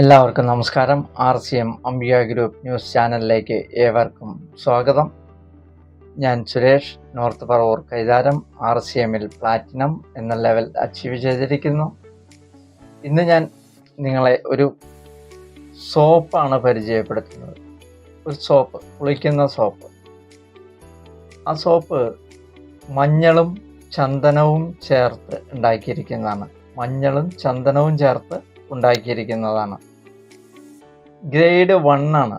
എല്ലാവർക്കും നമസ്കാരം. RCM Ambika group news ചാനലിലേക്ക് ഏവർക്കും സ്വാഗതം. ഞാൻ സുരേഷ്, നോർത്ത് പറവൂർ കൈതാരം. RCMൽ പ്ലാറ്റിനം എന്ന ലെവൽ അച്ചീവ് ചെയ്തിരിക്കുന്നു. ഇന്ന് ഞാൻ നിങ്ങളെ ഒരു സോപ്പാണ് പരിചയപ്പെടുത്തുന്നത്. ഒരു സോപ്പ്, കുളിക്കുന്ന സോപ്പ്. ആ സോപ്പ് മഞ്ഞളും ചന്ദനവും ചേർത്ത് ഉണ്ടാക്കിയിരിക്കുന്നതാണ്. ഉണ്ടാക്കിയിരിക്കുന്നതാണ്. ഗ്രേഡ് 1 ആണ്.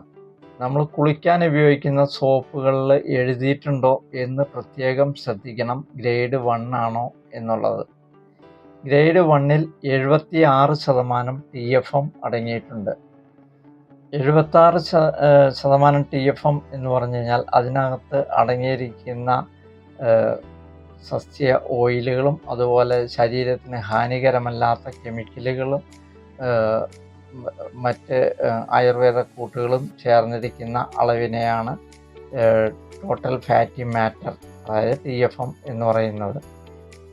നമ്മൾ കുളിക്കാൻ ഉപയോഗിക്കുന്ന സോപ്പുകളിൽ എഴുതിയിട്ടുണ്ടോ എന്ന് പ്രത്യേകം ശ്രദ്ധിക്കണം. ഗ്രേഡ് 1 ആണോ എന്നുള്ളത്. ഗ്രേഡ് 1ൽ 76% TFM അടങ്ങിയിട്ടുണ്ട്. 76% TFM എന്ന് പറഞ്ഞു കഴിഞ്ഞാൽ അതിനകത്ത് അടങ്ങിയിരിക്കുന്ന സസ്യ ഓയിലുകളും അതുപോലെ ശരീരത്തിന് ഹാനികരമല്ലാത്ത കെമിക്കലുകളും മറ്റ് ആയുർവേദ കൂട്ടുകളും ചേർന്നിരിക്കുന്ന അളവിനെയാണ് ടോട്ടൽ ഫാറ്റി മാറ്റർ, അതായത് TFM എന്ന് പറയുന്നത്.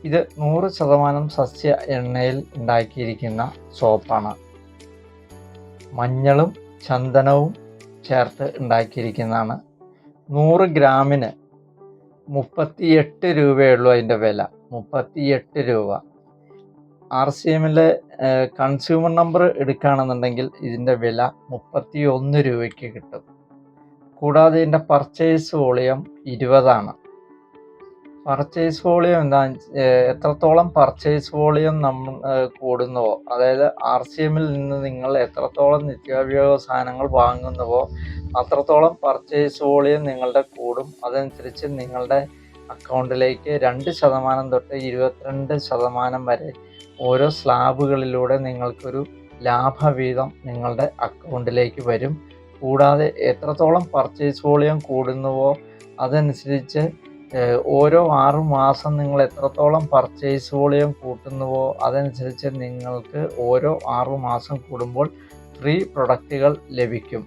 ഇത് 100% സസ്യ എണ്ണയിൽ ഉണ്ടാക്കിയിരിക്കുന്ന സോപ്പാണ്. മഞ്ഞളും ചന്ദനവും ചേർത്ത് ഉണ്ടാക്കിയിരിക്കുന്നതാണ്. 100 ഗ്രാമിന് 38 രൂപയുള്ളൂ അതിൻ്റെ വില. 38 രൂപ. RCMലെ കൺസ്യൂമർ നമ്പർ എടുക്കുകയാണെന്നുണ്ടെങ്കിൽ ഇതിൻ്റെ വില 31 രൂപയ്ക്ക് കിട്ടും. കൂടാതെ ഇതിൻ്റെ പർച്ചേസ് വോളിയം 20 പർച്ചേസ് വോളിയം എത്രത്തോളം പർച്ചേസ് വോളിയം നമ്മൾ കൂടുന്നുവോ, അതായത് RCMൽ നിന്ന് നിങ്ങൾ എത്രത്തോളം നിത്യോപയോഗ സാധനങ്ങൾ വാങ്ങുന്നുവോ അത്രത്തോളം പർച്ചേസ് വോളിയം നിങ്ങളുടെ കൂടും. അതനുസരിച്ച് നിങ്ങളുടെ അക്കൗണ്ടിലേക്ക് 2% തൊട്ട് 22% വരെ ഓരോ സ്ലാബുകളിലൂടെ നിങ്ങൾക്കൊരു ലാഭവീതം നിങ്ങളുടെ അക്കൗണ്ടിലേക്ക് വരും. കൂടാതെ എത്രത്തോളം പർച്ചേസ് വോളിയം കൂടുന്നുവോ അതനുസരിച്ച് ഓരോ 6 മാസം നിങ്ങൾ എത്രത്തോളം പർച്ചേസ് വോളിയം കൂട്ടുന്നുവോ അതനുസരിച്ച് നിങ്ങൾക്ക് ഓരോ 6 മാസം കൂടുമ്പോൾ ഫ്രീ പ്രൊഡക്റ്റുകൾ ലഭിക്കും.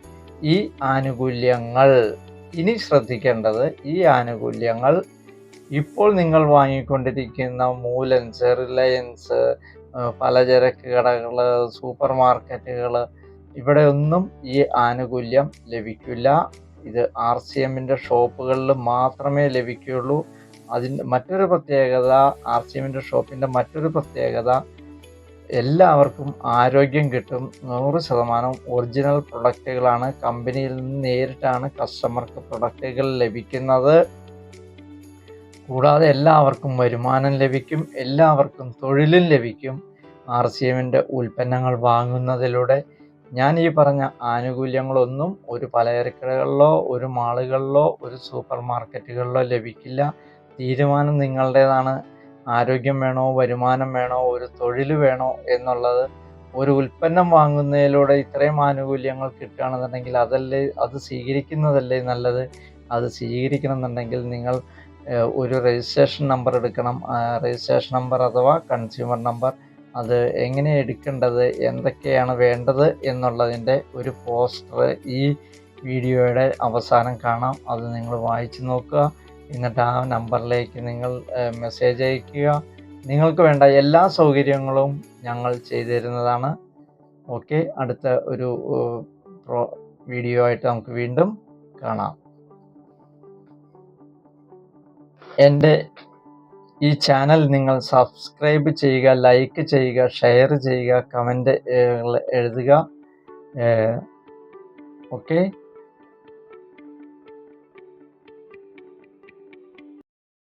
ഈ ആനുകൂല്യങ്ങൾ ഇനി ശ്രദ്ധിക്കേണ്ടത്, ഈ ആനുകൂല്യങ്ങൾ ഇപ്പോൾ നിങ്ങൾ വാങ്ങിക്കൊണ്ടിരിക്കുന്ന മൂലൻസ്, റിലയൻസ്, പലചരക്ക് കടകൾ, സൂപ്പർ മാർക്കറ്റുകൾ, ഇവിടെ ഒന്നും ഈ ആനുകൂല്യം ലഭിക്കില്ല. ഇത് RCMൻ്റെ ഷോപ്പുകളിൽ മാത്രമേ ലഭിക്കുകയുള്ളൂ. മറ്റൊരു പ്രത്യേകത, RCMൻ്റെ ഷോപ്പിൻ്റെ മറ്റൊരു പ്രത്യേകത, എല്ലാവർക്കും ആരോഗ്യം കിട്ടും. 100% ഒറിജിനൽ പ്രൊഡക്റ്റുകളാണ്. കമ്പനിയിൽ നിന്ന് നേരിട്ടാണ് കസ്റ്റമർക്ക് പ്രൊഡക്റ്റുകൾ ലഭിക്കുന്നത്. കൂടാതെ എല്ലാവർക്കും വരുമാനം ലഭിക്കും, എല്ലാവർക്കും തൊഴിലും ലഭിക്കും RCMൻ്റെ ഉൽപ്പന്നങ്ങൾ വാങ്ങുന്നതിലൂടെ. ഞാൻ ഈ പറഞ്ഞ ആനുകൂല്യങ്ങളൊന്നും ഒരു പലചരക്കടകളിലോ ഒരു മാളുകളിലോ ഒരു സൂപ്പർ മാർക്കറ്റുകളിലോ ലഭിക്കില്ല. തീരുമാനം നിങ്ങളുടേതാണ്. ആരോഗ്യം വേണോ, വരുമാനം വേണോ, ഒരു തൊഴിൽ വേണോ എന്നുള്ളത്. ഒരു ഉൽപ്പന്നം വാങ്ങുന്നതിലൂടെ ഇത്രയും ആനുകൂല്യങ്ങൾ കിട്ടുകയാണെന്നുണ്ടെങ്കിൽ അത് സ്വീകരിക്കുന്നതല്ലേ നല്ലത്. അത് സ്വീകരിക്കണമെന്നുണ്ടെങ്കിൽ നിങ്ങൾ ഒരു രജിസ്ട്രേഷൻ നമ്പർ എടുക്കണം. രജിസ്ട്രേഷൻ നമ്പർ അഥവാ കൺസ്യൂമർ നമ്പർ, അത് എങ്ങനെ എടുക്കേണ്ടത്, എന്തൊക്കെയാണ് വേണ്ടത് എന്നുള്ളതിൻ്റെ ഒരു പോസ്റ്റർ ഈ വീഡിയോയുടെ അവസാനം കാണാം. അത് നിങ്ങൾ വായിച്ചു നോക്കുക. എന്നിട്ട് ആ നമ്പറിലേക്ക് നിങ്ങൾ മെസ്സേജ് അയയ്ക്കുക. നിങ്ങൾക്ക് വേണ്ട എല്ലാ സൗകര്യങ്ങളും ഞങ്ങൾ ചെയ്തു തരുന്നതാണ്. ഓക്കെ, അടുത്ത ഒരു വീഡിയോ ആയിട്ട് നമുക്ക് വീണ്ടും കാണാം. എൻ്റെ ഈ ചാനൽ നിങ്ങൾ സബ്സ്ക്രൈബ് ചെയ്യുക, ലൈക്ക് ചെയ്യുക, ഷെയർ ചെയ്യുക, കമൻറ്റ് എഴുതുക. ഓക്കെ.